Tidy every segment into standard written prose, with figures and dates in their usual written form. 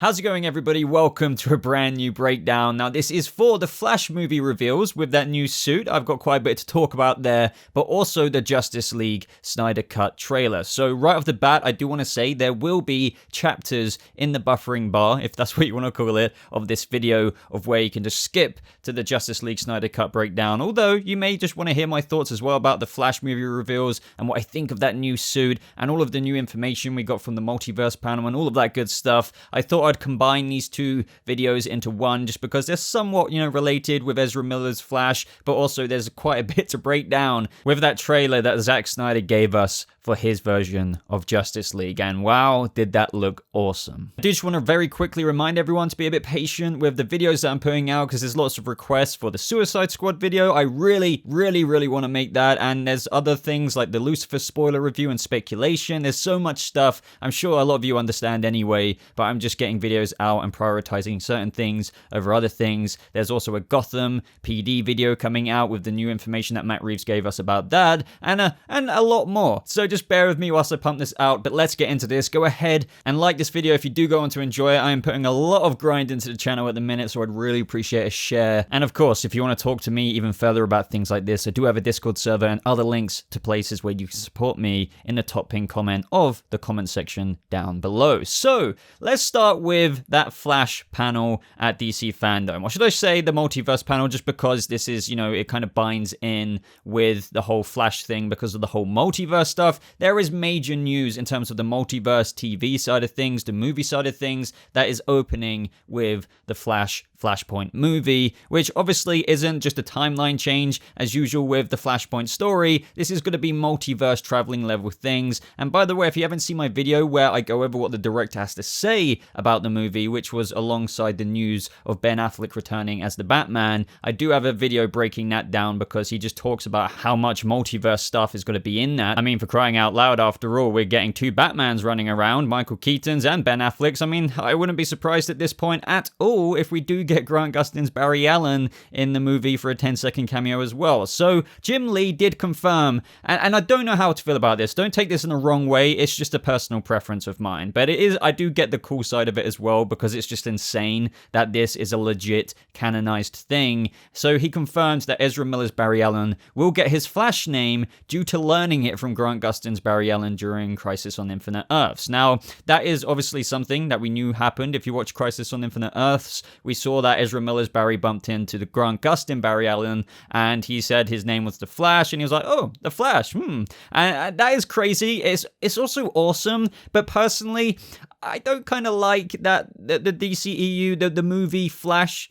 How's it going, everybody? Welcome to a brand new breakdown. Now, this is for the Flash movie reveals with that new suit. I've got quite a bit to talk about there, but also the Justice League Snyder Cut trailer. So right off the bat, I do want to say there will be chapters in the buffering bar, if that's what you want to call it, of this video of where you can just skip to the Justice League Snyder Cut breakdown. Although you may just want to hear my thoughts as well about the Flash movie reveals and what I think of that new suit and all of the new information we got from the multiverse panel and all of that good stuff. I thought I'd combine these two videos into one just because they're somewhat, related with Ezra Miller's Flash, but also there's quite a bit to break down with that trailer that Zack Snyder gave us for his version of Justice League, and wow, did that look awesome. I do just want to very quickly remind everyone to be a bit patient with the videos that I'm putting out because there's lots of requests for the Suicide Squad video. I really want to make that, and there's other things like the Lucifer spoiler review and speculation. There's so much stuff. I'm sure a lot of you understand anyway, but I'm just getting videos out and prioritizing certain things over other things. There's also a Gotham PD video coming out with the new information that Matt Reeves gave us about that, and a lot more. So just bear with me whilst I pump this out, but let's get into this. Go ahead and like this video if you do go on to enjoy it. I am putting a lot of grind into the channel at the minute, so I'd really appreciate a share. And of course, if you want to talk to me even further about things like this, I do have a Discord server and other links to places where you can support me in the top pinned comment of the comment section down below. So let's start with that Flash panel at DC Fandom. Or should I say the multiverse panel, just because this is, it kind of binds in with the whole Flash thing because of the whole multiverse stuff. There is major news in terms of the multiverse TV side of things, the movie side of things, that is opening with the Flashpoint movie, which obviously isn't just a timeline change as usual with the Flashpoint story. This is going to be multiverse traveling level things. And by the way, if you haven't seen my video where I go over what the director has to say about the movie, which was alongside the news of Ben Affleck returning as the Batman, I do have a video breaking that down because he just talks about how much multiverse stuff is going to be in that. I mean, for crying out loud, after all, we're getting two Batmans running around, Michael Keaton's and Ben Affleck's. I mean, I wouldn't be surprised at this point at all if we do get Grant Gustin's Barry Allen in the movie for a 10-second cameo as well. So Jim Lee did confirm, and I don't know how to feel about this. Don't take this in the wrong way. It's just a personal preference of mine. But I do get the cool side of it as well because it's just insane that this is a legit canonized thing. So he confirms that Ezra Miller's Barry Allen will get his Flash name due to learning it from Grant Gustin's Barry Allen during Crisis on Infinite Earths. Now, that is obviously something that we knew happened. If you watch Crisis on Infinite Earths, we saw that Ezra Miller's Barry bumped into the Grant Gustin Barry Allen, and he said his name was The Flash, and he was like, oh, The Flash, And that is crazy. It's also awesome, but personally, I don't kind of like that the DCEU, the movie Flash,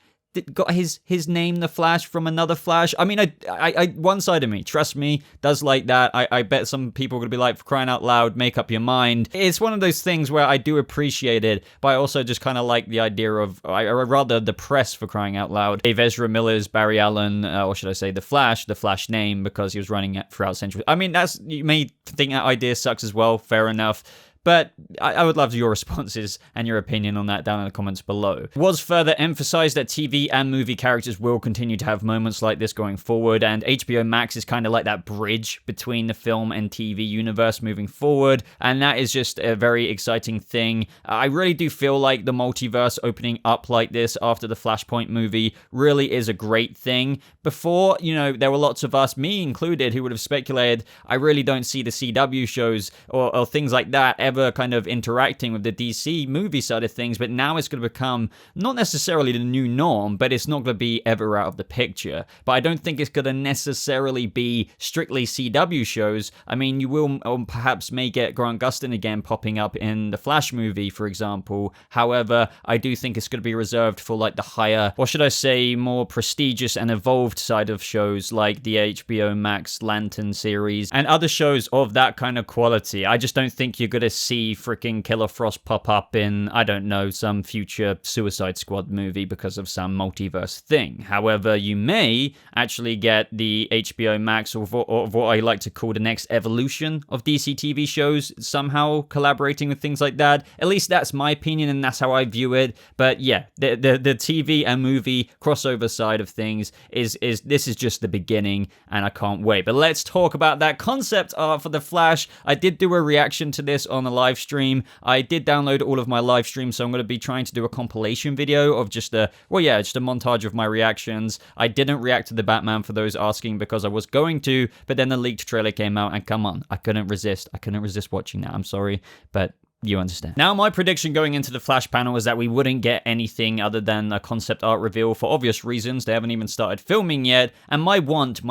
got his name The Flash from another Flash. I mean, I one side of me, trust me, does like that. I bet some people are going to be like, for crying out loud, make up your mind. It's one of those things where I do appreciate it, but I also just kind of like the idea of, or rather the press, for crying out loud, gave Ezra Miller's Barry Allen, or should I say the Flash name because he was running it throughout Century. I mean, you may think that idea sucks as well, fair enough. But I would love your responses and your opinion on that down in the comments below. It was further emphasized that TV and movie characters will continue to have moments like this going forward, and HBO Max is kind of like that bridge between the film and TV universe moving forward, and that is just a very exciting thing. I really do feel like the multiverse opening up like this after the Flashpoint movie really is a great thing. Before, there were lots of us, me included, who would have speculated, I really don't see the CW shows or things like that ever kind of interacting with the DC movie side of things, but now it's going to become not necessarily the new norm, but it's not going to be ever out of the picture. But I don't think it's going to necessarily be strictly CW shows. I mean, you will perhaps may get Grant Gustin again popping up in the Flash movie, for example. However, I do think it's going to be reserved for like the higher, or should I say more prestigious and evolved side of shows like the HBO Max Lantern series and other shows of that kind of quality. I just don't think you're going to see freaking Killer Frost pop up in, I don't know, some future Suicide Squad movie because of some multiverse thing. However, you may actually get the HBO Max of what I like to call the next evolution of DC TV shows somehow collaborating with things like that. At least that's my opinion and that's how I view it. But yeah, the TV and movie crossover side of things is this is just the beginning and I can't wait. But let's talk about that concept art for The Flash. I did do a reaction to this on a live stream. I did download all of my live streams, so I'm going to be trying to do a compilation video of just a montage of my reactions. I didn't react to the Batman for those asking because I was going to, but then the leaked trailer came out and come on, I couldn't resist watching that. I'm sorry, but you understand. Now, my prediction going into the Flash panel is that we wouldn't get anything other than a concept art reveal for obvious reasons. They haven't even started filming yet. And my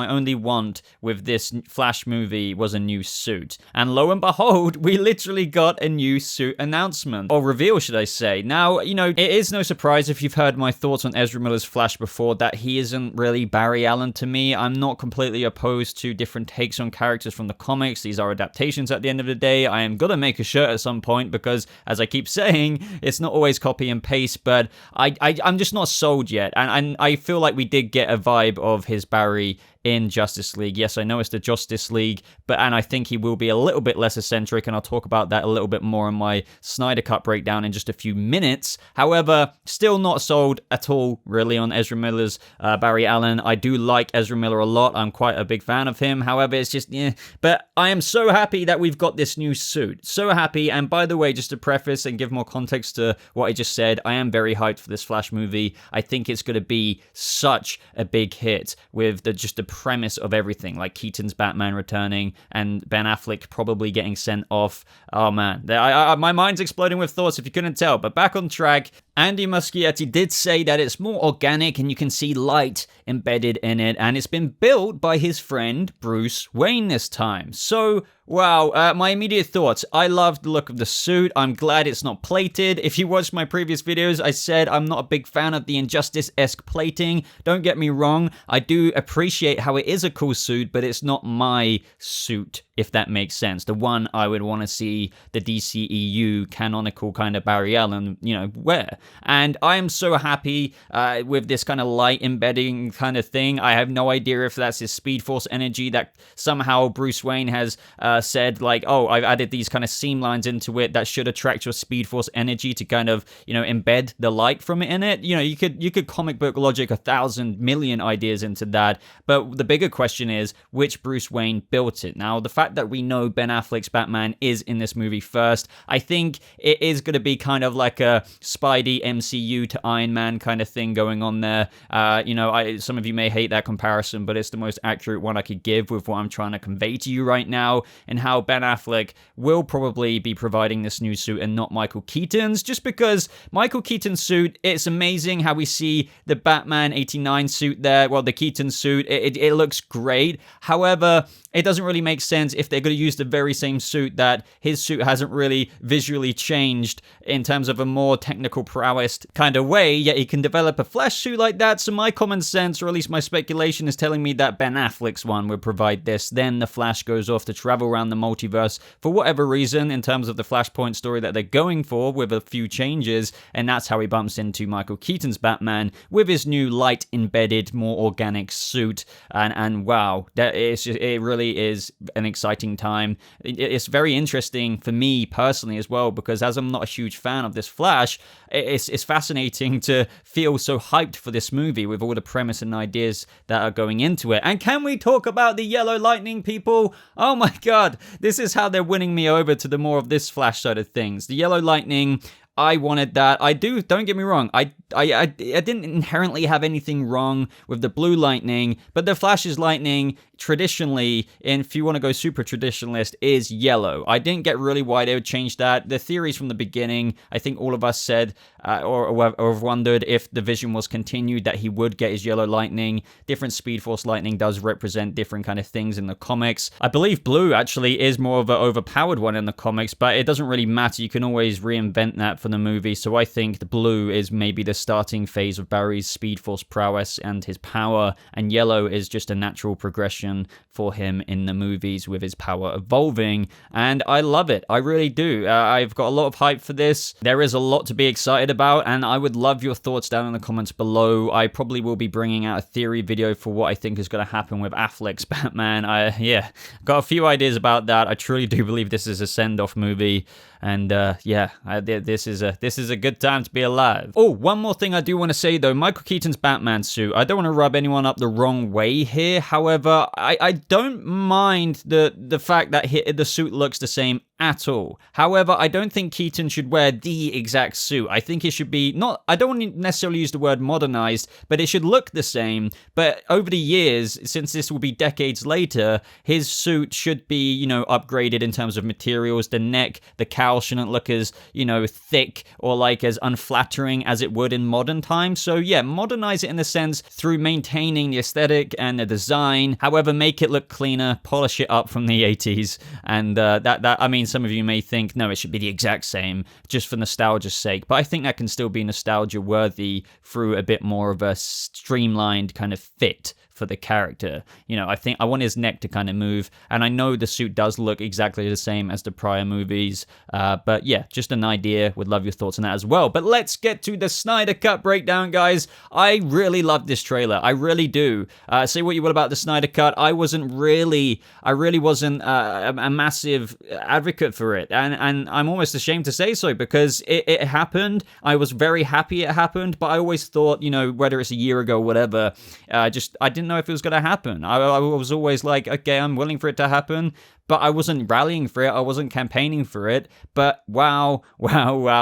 only want with this Flash movie was a new suit. And lo and behold, we literally got a new suit announcement. Or reveal, should I say. Now, it is no surprise if you've heard my thoughts on Ezra Miller's Flash before that he isn't really Barry Allen to me. I'm not completely opposed to different takes on characters from the comics. These are adaptations at the end of the day. I am gonna make a shirt at some point because, as I keep saying, it's not always copy and paste, but I'm just not sold yet. And I feel like we did get a vibe of his Barry in Justice League. Yes, I know it's the Justice League, and I think he will be a little bit less eccentric, and I'll talk about that a little bit more in my Snyder Cut breakdown in just a few minutes. However, still not sold at all, really, on Ezra Miller's Barry Allen. I do like Ezra Miller a lot. I'm quite a big fan of him. However, it's just, But I am so happy that we've got this new suit. So happy. And by the way, just to preface and give more context to what I just said, I am very hyped for this Flash movie. I think it's going to be such a big hit with the premise of everything, like Keaton's Batman returning and Ben Affleck probably getting sent off. Oh man, my mind's exploding with thoughts if you couldn't tell. But back on track, Andy Muschietti did say that it's more organic and you can see light embedded in it, and it's been built by his friend Bruce Wayne this time. So, wow, my immediate thoughts. I love the look of the suit. I'm glad it's not plated. If you watched my previous videos, I said I'm not a big fan of the Injustice-esque plating. Don't get me wrong. I do appreciate how it is a cool suit, but it's not my suit, if that makes sense. The one I would want to see the DCEU canonical kind of Barry Allen, wear. And I am so happy with this kind of light embedding kind of thing. I have no idea if that's his Speed Force energy that somehow Bruce Wayne has said, like, oh, I've added these kind of seam lines into it that should attract your Speed Force energy to kind of, embed the light from it in it. You could comic book logic 1,000 million ideas into that. But the bigger question is, which Bruce Wayne built it? Now, the fact that we know Ben Affleck's Batman is in this movie first, I think it is going to be kind of like a Spidey MCU to Iron Man kind of thing going on there. Some of you may hate that comparison, but it's the most accurate one I could give with what I'm trying to convey to you right now, and how Ben Affleck will probably be providing this new suit and not Michael Keaton's, just because Michael Keaton's suit, it's amazing how we see the Batman 89 suit there, well, the Keaton suit, it looks great. However, it doesn't really make sense if they're going to use the very same suit that his suit hasn't really visually changed in terms of a more technical prowess kind of way, yet he can develop a Flash suit like that. So my common sense, or at least my speculation, is telling me that Ben Affleck's one would provide this. Then the Flash goes off to travel around the multiverse for whatever reason in terms of the Flashpoint story that they're going for with a few changes, and that's how he bumps into Michael Keaton's Batman with his new light embedded, more organic suit. And wow, it really is an exciting time. It's very interesting for me personally as well, because as I'm not a huge fan of this Flash, it's fascinating to feel so hyped for this movie with all the premise and ideas that are going into it. And can we talk about the Yellow Lightning, people? Oh my god, this is how they're winning me over to the more of this Flash side of things. The Yellow Lightning, I wanted that. Don't get me wrong. I didn't inherently have anything wrong with the Blue Lightning, but the Flash's lightning, traditionally, and if you want to go super traditionalist, is yellow. I didn't get really why they would change that. The theories from the beginning, I think all of us said, or have wondered if the vision was continued, that he would get his yellow lightning. Different Speed Force lightning does represent different kind of things in the comics. I believe blue actually is more of an overpowered one in the comics, but it doesn't really matter. You can always reinvent that for the movie. So I think the blue is maybe the starting phase of Barry's Speed Force prowess and his power, and yellow is just a natural progression for him in the movies with his power evolving, and I love it. I really do. I've got a lot of hype for this. There is a lot to be excited about, and I would love your thoughts down in the comments below. I probably will be bringing out a theory video for what I think is going to happen with Affleck's Batman. Got a few ideas about that. I truly do believe this is a send-off movie. And this is a good time to be alive. Oh, one more thing I do want to say though, Michael Keaton's Batman suit. I don't want to rub anyone up the wrong way here. However, I don't mind the fact that the suit looks the same at all. However, I don't think Keaton should wear the exact suit. I think it should be not, I don't want to necessarily use the word modernized, but it should look the same. But over the years, since this will be decades later, his suit should be, upgraded in terms of materials. The neck, the cowl shouldn't look as, thick or like as unflattering as it would in modern times. So yeah, modernize it in the sense through maintaining the aesthetic and the design. However, make it look cleaner, polish it up from the 80s. And I mean, some of you may think, no, it should be the exact same just for nostalgia's sake. But I think that can still be nostalgia worthy through a bit more of a streamlined kind of fit for the character. I think I want his neck to kind of move, and I know the suit does look exactly the same as the prior movies, but yeah, just an idea. Would love your thoughts on that as well. But let's get to the Snyder Cut breakdown, guys. I really love this trailer. I really do. Say what you will about the Snyder Cut. I really wasn't a massive advocate for it, and I'm almost ashamed to say so, because it happened. I was very happy it happened, but I always thought, whether it's a year ago or whatever, I didn't know if it was going to happen. I was always like, okay, I'm willing for it to happen, but I wasn't rallying for it. I wasn't campaigning for it. But wow,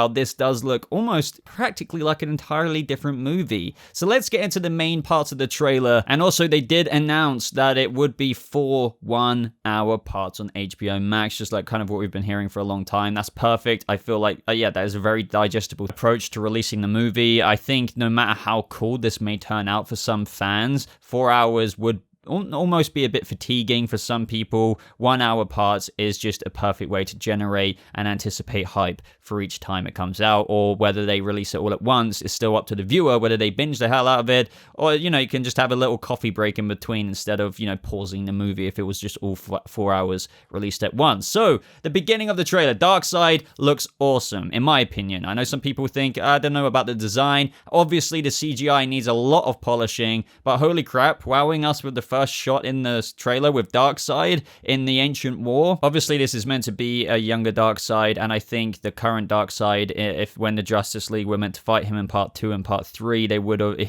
this does look almost practically like an entirely different movie. So let's get into the main parts of the trailer. And also, they did announce that it would be 4 1-hour parts on HBO Max, just like kind of what we've been hearing for a long time. That's perfect. I feel like, that is a very digestible approach to releasing the movie. I think no matter how cool this may turn out for some fans, 4 hours would almost be a bit fatiguing for some people. 1 hour parts is just a perfect way to generate and anticipate hype for each time it comes out, or whether they release it all at once is still up to the viewer, whether they binge the hell out of it, or you can just have a little coffee break in between instead of pausing the movie if it was just all 4 hours released at once. So the beginning of the trailer, Darkseid looks awesome in my opinion. I know some people think, I don't know about the design. Obviously the CGI needs a lot of polishing, but holy crap, wowing us with the first shot in the trailer with Darkseid in the Ancient War. Obviously this is meant to be a younger Darkseid, and I think the current Darkseid, if when the Justice League were meant to fight him in part 2 and part 3, he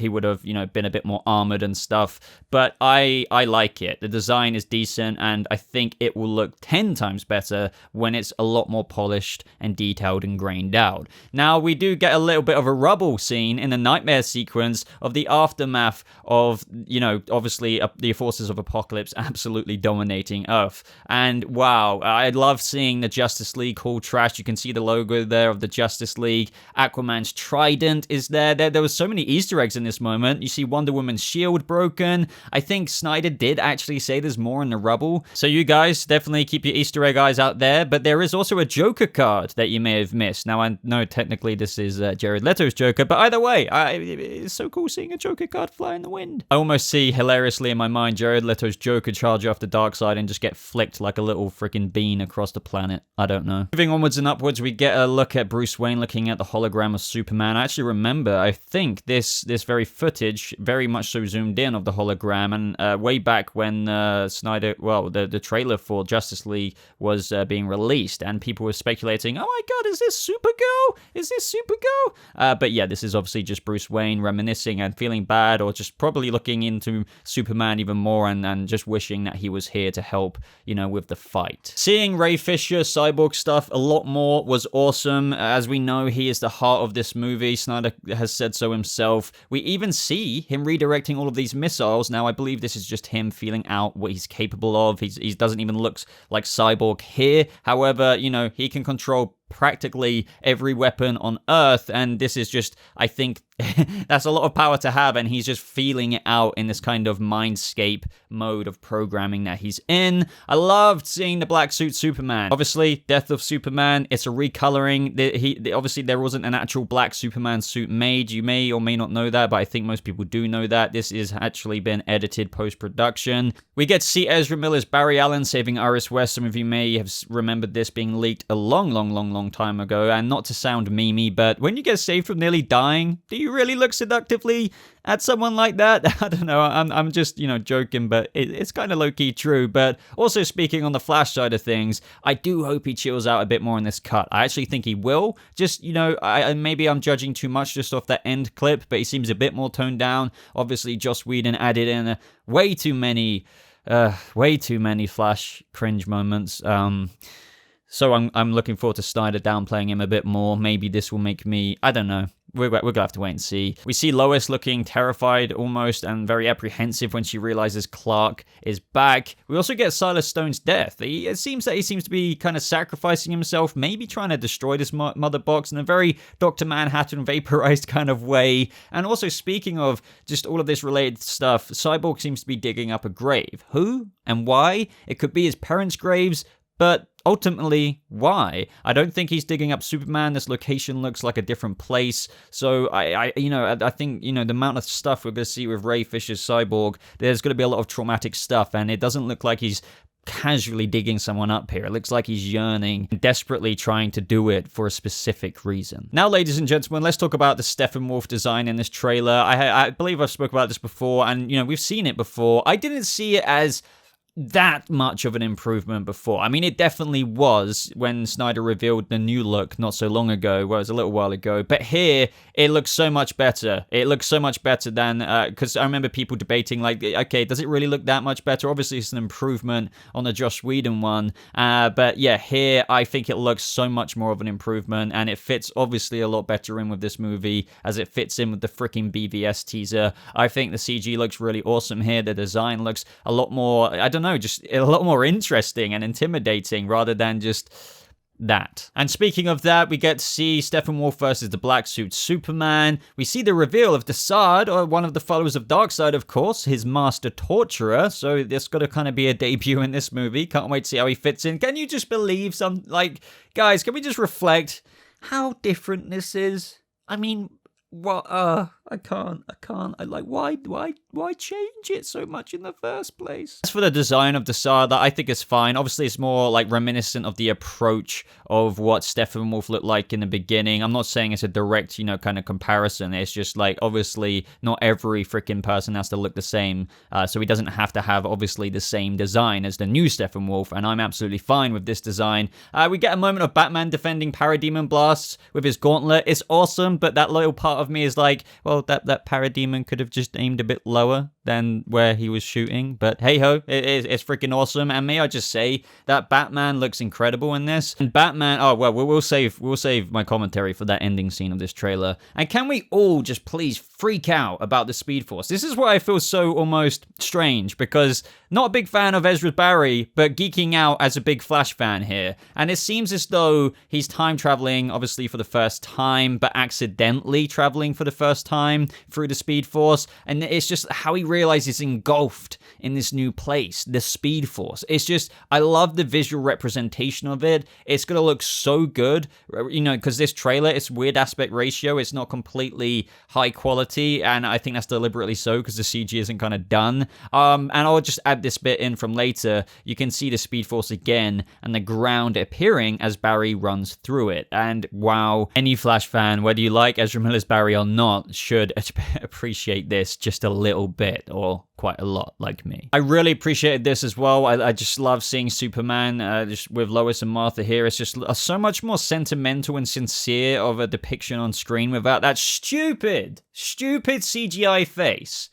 would have been a bit more armored and stuff. But I like it. The design is decent, and I think it will look 10 times better when it's a lot more polished and detailed and grained out. Now we do get a little bit of a rubble scene in the nightmare sequence of the aftermath of obviously the forces of Apocalypse absolutely dominating Earth. And wow, I love seeing the Justice League all trashed. You can see the logo there of the Justice League. Aquaman's trident is there. There was so many Easter eggs in this moment. You see Wonder Woman's shield broken. I think Snyder did actually say there's more in the rubble. So you guys definitely keep your Easter egg eyes out there. But there is also a Joker card that you may have missed. Now I know technically this is Jared Leto's Joker, but either way, it's so cool seeing a Joker card fly in the wind. I almost see hilariously in my mind Jared Leto's Joker charge off the Darkseid and just get flicked like a little freaking bean across the planet. I don't know. Moving onwards and upwards, we get a look at Bruce Wayne looking at the hologram of Superman. I actually remember, I think, this very footage very much so zoomed in of the hologram, and way back when the trailer for Justice League was being released, and people were speculating, oh my god, is this Supergirl? Is this Supergirl? But yeah, this is obviously just Bruce Wayne reminiscing and feeling bad, or just probably looking into Superman even more and just wishing that he was here to help, with the fight. Seeing Ray Fisher cyborg stuff a lot more was awesome. As we know, he is the heart of this movie. Snyder has said so himself. We even see him redirecting all of these missiles. Now, I believe this is just him feeling out what he's capable of. He doesn't even look like Cyborg here. However, he can control practically every weapon on Earth, and this is just, I think, that's a lot of power to have, and he's just feeling it out in this kind of mindscape mode of programming that he's in. I loved seeing the black suit Superman. Obviously, Death of Superman, it's a recoloring. Obviously, there wasn't an actual black Superman suit made. You may or may not know that, but I think most people do know that. This is actually been edited post-production. We get to see Ezra Miller's Barry Allen saving Iris West. Some of you may have remembered this being leaked a long time ago, and not to sound memey, but when you get saved from nearly dying, do you really look seductively at someone like that? I don't know, I'm just, joking, but it's kind of low-key true. But also, speaking on the Flash side of things, I do hope he chills out a bit more in this cut. I actually think he will. Just, maybe I'm judging too much just off that end clip, but he seems a bit more toned down. Obviously, Joss Whedon added in way too many Flash cringe moments. So I'm looking forward to Snyder downplaying him a bit more. Maybe this will make me, I don't know. We're going to have to wait and see. We see Lois looking terrified almost and very apprehensive when she realizes Clark is back. We also get Silas Stone's death. It seems that he seems to be kind of sacrificing himself, maybe trying to destroy this mother box in a very Dr. Manhattan vaporized kind of way. And also, speaking of just all of this related stuff, Cyborg seems to be digging up a grave. Who and why? It could be his parents' graves, but ultimately, why? I don't think he's digging up Superman. This location looks like a different place. So I think, the amount of stuff we're going to see with Ray Fisher's Cyborg, there's going to be a lot of traumatic stuff, and it doesn't look like he's casually digging someone up here. It looks like he's yearning, desperately trying to do it for a specific reason. Now, ladies and gentlemen, let's talk about the Steppenwolf design in this trailer. I believe I've spoken about this before, and, we've seen it before. I didn't see it as that much of an improvement before. I mean, it definitely was when Snyder revealed the new look not so long ago, well, it was a little while ago, but here, it looks so much better. It looks so much better than, because I remember people debating, like, okay, does it really look that much better? Obviously, it's an improvement on the Joss Whedon one, but yeah, here, I think it looks so much more of an improvement, and it fits, obviously, a lot better in with this movie, as it fits in with the freaking BVS teaser. I think the CG looks really awesome here. The design looks a lot more, I don't know, just a lot more interesting and intimidating rather than just that. And speaking of that, we get to see Steppenwolf versus the Black Suit Superman. We see the reveal of Desaad, or one of the followers of Darkseid, of course, his master torturer. So there's got to kind of be a debut in this movie. Can't wait to see how he fits in. Can you just believe guys, can we just reflect how different this is? I mean, what? I can't. Why change it so much in the first place? As for the design of Desaad, I think it's fine. Obviously, it's more like reminiscent of the approach of what Steppenwolf looked like in the beginning. I'm not saying it's a direct, kind of comparison. It's just like, obviously, not every freaking person has to look the same. So he doesn't have to have, obviously, the same design as the new Steppenwolf. And I'm absolutely fine with this design. We get a moment of Batman defending Parademon blasts with his gauntlet. It's awesome, but that little part of me is like, well, that Parademon could have just aimed a bit lower than where he was shooting, but hey ho, it's freaking awesome. And may I just say that Batman looks incredible in this. And Batman, oh well, we'll save my commentary for that ending scene of this trailer. And can we all just please freak out about the Speed Force? This is why I feel so almost strange, because not a big fan of Ezra Barry, but geeking out as a big Flash fan here. And it seems as though he's time traveling, obviously for the first time, but accidentally traveling for the first time through the Speed Force. And it's just how he realizes engulfed in this new place, the Speed Force. It's just, I love the visual representation of it. It's gonna look so good, because this trailer, it's weird aspect ratio. It's not completely high quality, and I think that's deliberately so, because the CG isn't kind of done. And I'll just add this bit in from later. You can see the Speed Force again, and the ground appearing as Barry runs through it. And wow, any Flash fan, whether you like Ezra Miller's Barry or not, should appreciate this just a little bit, or quite a lot, like me. I really appreciated this as well. I just love seeing Superman just with Lois and Martha here. It's just so much more sentimental and sincere of a depiction on screen without that stupid CGI face.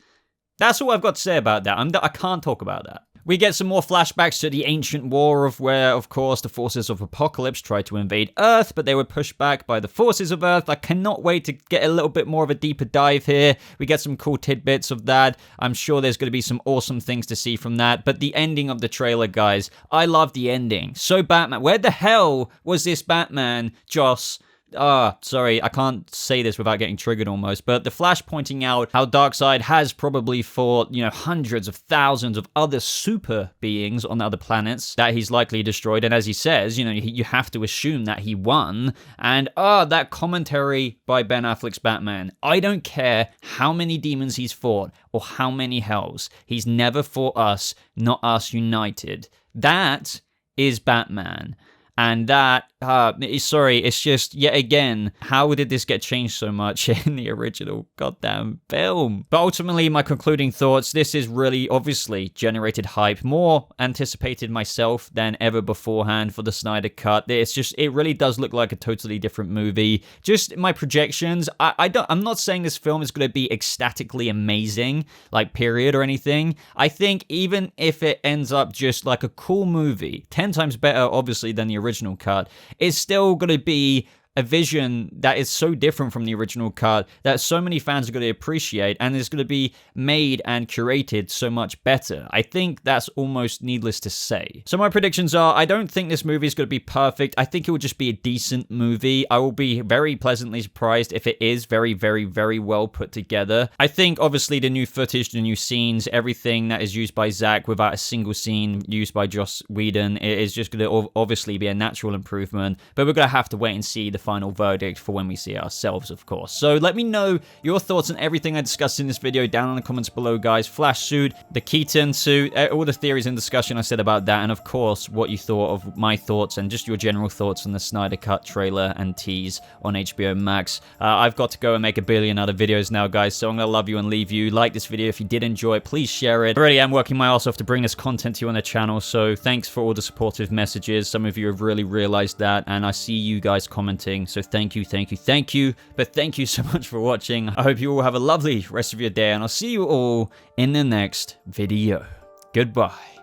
That's all I've got to say about that. I can't talk about that. We get some more flashbacks to the ancient war of where, of course, the forces of Apocalypse tried to invade Earth, but they were pushed back by the forces of Earth. I cannot wait to get a little bit more of a deeper dive here. We get some cool tidbits of that. I'm sure there's going to be some awesome things to see from that. But the ending of the trailer, guys, I love the ending. So Batman, where the hell was this Batman, Joss? Sorry, I can't say this without getting triggered almost, but the Flash pointing out how Darkseid has probably fought, hundreds of thousands of other super beings on other planets that he's likely destroyed, and as he says, you have to assume that he won, and that commentary by Ben Affleck's Batman. I don't care how many demons he's fought, or how many hells. He's never fought us, not us united. That is Batman. And that, sorry, it's just, yet again, how did this get changed so much in the original goddamn film? But ultimately, my concluding thoughts, this is really obviously generated hype, more anticipated myself than ever beforehand for the Snyder Cut. It really does look like a totally different movie. Just my projections, I'm not saying this film is going to be ecstatically amazing, like period or anything. I think even if it ends up just like a cool movie, 10 times better obviously than the original cut, it's still going to be a vision that is so different from the original cut that so many fans are going to appreciate, and is going to be made and curated so much better. I think that's almost needless to say. So my predictions are, I don't think this movie is going to be perfect. I think it will just be a decent movie. I will be very pleasantly surprised if it is very, very, very well put together. I think obviously the new footage, the new scenes, everything that is used by Zack without a single scene used by Joss Whedon, it is just going to obviously be a natural improvement, but we're going to have to wait and see the final verdict for when we see it ourselves, of course. So let me know your thoughts on everything I discussed in this video down in the comments below, guys. Flash suit, the Keaton suit, all the theories and discussion I said about that, and of course what you thought of my thoughts and just your general thoughts on the Snyder Cut trailer and tease on HBO Max. I've got to go and make a billion other videos now, guys, so I'm gonna love you and leave you. Like this video if you did enjoy it, please share it. I really am working my ass off to bring this content to you on the channel, so thanks for all the supportive messages. Some of you have really realized that, and I see you guys commenting, so thank you, thank you, thank you. But thank you so much for watching. I hope you all have a lovely rest of your day, and I'll see you all in the next video. Goodbye.